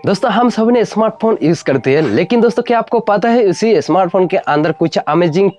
दोस्तों हम सब ने स्मार्टफोन यूज़ करते हैं, लेकिन दोस्तों क्या आपको पता है उसी स्मार्टफोन के अंदर कुछ अमेजिंग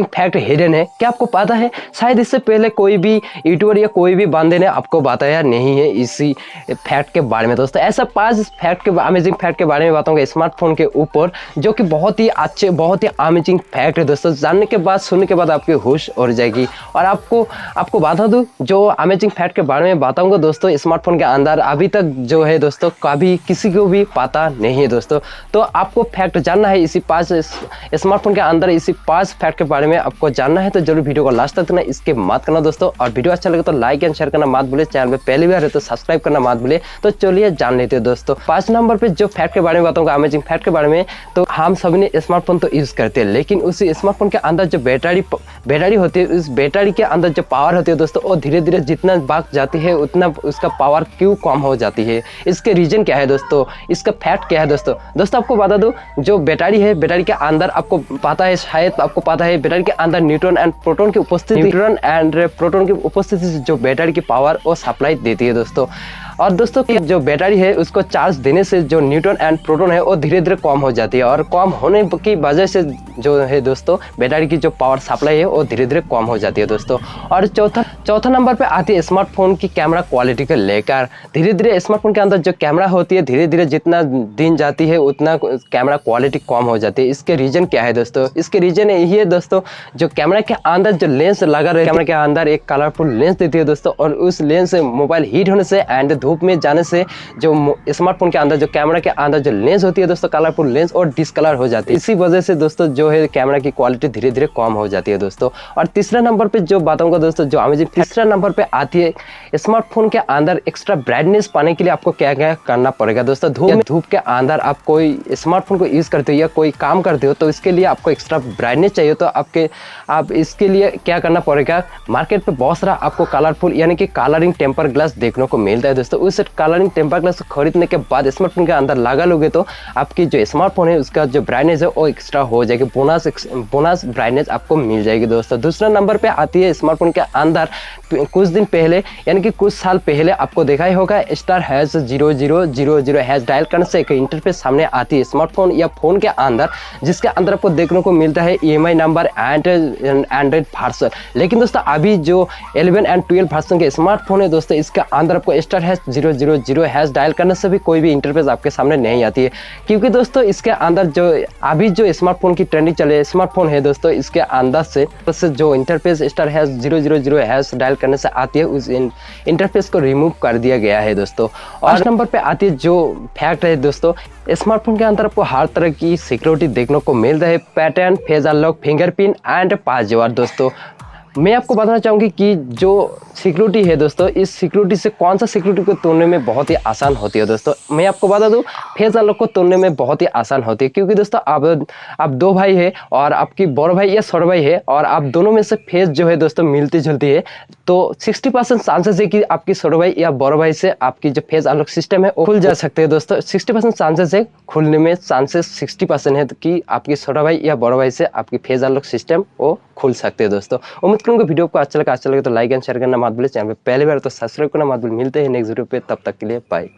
फैक्ट हिडन है। क्या आपको पता है? शायद इससे पहले कोई भी यूट्यूबर या कोई भी बंदे ने आपको बताया नहीं है इसी फैक्ट के बारे में। दोस्तों ऐसा 5 अमेजिंग फैक्ट के बारे में बताऊंगा स्मार्टफोन के ऊपर, जो कि बहुत ही अच्छे, बहुत ही अमेजिंग फैक्ट है। दोस्तों जानने के बाद, सुनने के बाद आपकी होश उड़ जाएगी। और आपको बता दूं, जो अमेजिंग फैक्ट के बारे में बताऊंगा दोस्तों, स्मार्टफोन के अंदर अभी तक जो है दोस्तों कभी किसी को भी पता नहीं है दोस्तों। तो आपको फैक्ट जानना है इसी 5 स्मार्टफोन के अंदर, इसी 5 फैक्ट के बारे में आपको जानना है तो जरूर वीडियो को लास्ट तक ना इसके मत करना दोस्तों। और वीडियो अच्छा लगे तो लाइक एंड शेयर करना मत भूले, चैनल पे पहली बार है तो सब्सक्राइब करना मत भूले। तो चलिए जान लेते हैं दोस्तों। 5 नंबर पे जो फैक्ट के बारे में बताऊंगा, अमेजिंग फैक्ट के बारे में, तो हम सभी ने स्मार्टफोन तो यूज करते हैं, लेकिन उसी स्मार्टफोन के अंदर जो बैटरी होती है, उस बैटरी के अंदर जो पावर होती है दोस्तों, वो धीरे धीरे जितना भाग जाती है उतना उसका पावर क्यों कम हो जाती है? इसके रीजन क्या है दोस्तों? इसका फैक्ट क्या है दोस्तों? आपको बता दूं, जो बैटरी है, बैटरी के अंदर आपको पता है, शायद आपको पता है, बैटरी के अंदर न्यूट्रॉन एंड प्रोटॉन की उपस्थिति से जो बैटरी की पावर वो सप्लाई देती है दोस्तों। और दोस्तों जो बैटरी है उसको चार्ज देने से जो न्यूट्रॉन एंड प्रोटॉन है वो धीरे धीरे कम हो जाती है, और कम होने की वजह से जो है दोस्तों बैटरी की जो पावर सप्लाई है वो धीरे धीरे कम हो जाती है दोस्तों। और चौथा नंबर पे आती है स्मार्टफोन की कैमरा क्वालिटी को लेकर। धीरे धीरे स्मार्टफोन के अंदर जो कैमरा होती है, धीरे धीरे जितना दिन जाती है उतना कैमरा क्वालिटी कम हो जाती है। इसके रीजन क्या है दोस्तों? इसके रीजन यही है दोस्तों, जो कैमरा के अंदर जो लेंस लगा रहे, कैमरा के अंदर एक कलरफुल लेंस देती है दोस्तों, और उस लेंस से मोबाइल हीट होने से एंड धूप में जाने से जो स्मार्टफोन के अंदर, जो कैमरा के अंदर जो लेंस होती है दोस्तों, कलरफुल लेंस और डिसकलर हो जाती है। इसी वजह से दोस्तों जो है कैमरा की क्वालिटी धीरे धीरे कम हो जाती है दोस्तों। और तीसरा नंबर पे जो बताऊंगा दोस्तों, जो अमेजिंग, तीसरा नंबर पे आती है स्मार्टफोन के अंदर एक्स्ट्रा ब्राइटनेस पाने के लिए आपको क्या क्या करना पड़ेगा दोस्तों। धूप के अंदर आप कोई स्मार्टफोन को यूज करते हो या कोई काम करते हो तो इसके लिए आपको एक्स्ट्रा ब्राइटनेस चाहिए, तो आप इसके लिए क्या करना पड़ेगा? मार्केट पे बहुत सारा आपको कलरफुल यानी कि कलरिंग टेम्पर ग्लास देखने को मिलता है दोस्तों। उस कलरिंग टेम्पर ग्लास खरीदने के बाद स्मार्टफोन के अंदर लगा लोगे तो आपकी जो स्मार्टफोन है उसका जो ब्राइटनेस है वो एक्स्ट्रा हो जाएगी, बोनस ब्राइटनेस आपको मिल जाएगी दोस्तों। दूसरा नंबर पे आती है स्मार्टफोन के अंदर, कुछ दिन पहले यानी कि कुछ साल पहले आपको देखा ही होगा, *0000# डायल करने से एक इंटरफेस सामने आती है स्मार्टफोन या फोन के अंदर, जिसके अंदर आपको देखने को मिलता है EMI number and Android version. लेकिन दोस्तों अभी जो 11 एंड 12 वर्जन के स्मार्टफोन है दोस्तों, इसके अंदर आपको *000# डायल करने से भी कोई भी इंटरफेस आपके सामने नहीं आती है, क्योंकि दोस्तों इसके अंदर जो अभी जो स्मार्टफोन की ट्रेंडिंग चले स्मार्टफोन है दोस्तों, इसके अंदर से जो इंटरफेस *000# डायल करने से आती है, उस इंटरफेस को रिमूव कर दिया गया है दोस्तों। और नंबर पे आती है जो फैक्ट है दोस्तों, स्मार्टफोन के अंदर आपको हर तरह की सिक्योरिटी देखने को मिलता है, pattern, face unlock, fingerprint and password दोस्तों। मैं आपको बताना चाहूँगी कि जो सिक्योरिटी है दोस्तों, इस सिक्योरिटी से कौन सा सिक्योरिटी को तोड़ने में बहुत ही आसान होती है दोस्तों। मैं आपको बता दूं, फेस अनलॉक को तोड़ने में बहुत ही आसान होती है, क्योंकि दोस्तों आप 2 भाई है और आपकी बड़ भाई या छोटा भाई है, और आप दोनों में से फेस जो है दोस्तों मिलती जुलती है, तो 60% चांसेस है कि आपकी छोटे भाई या बड़ भाई से आपकी जो फेस अनलॉक सिस्टम है वो खुल जा सकते हैं दोस्तों। 60% चांसेस है, खुलने में चांसेस 60% है कि आपकी छोटा भाई या बड़ भाई से आपकी फेस अनलॉक सिस्टम वो खुल सकते हैं दोस्तों। उम्मीद करूँगा वीडियो को अच्छा लगे तो लाइक एंड शेयर करना मत भूलिए, चैनल पे पहली बार तो सब्सक्राइब करना मत भूलिए। मिलते हैं नेक्स्ट वीडियो पे, तब तक के लिए बाय।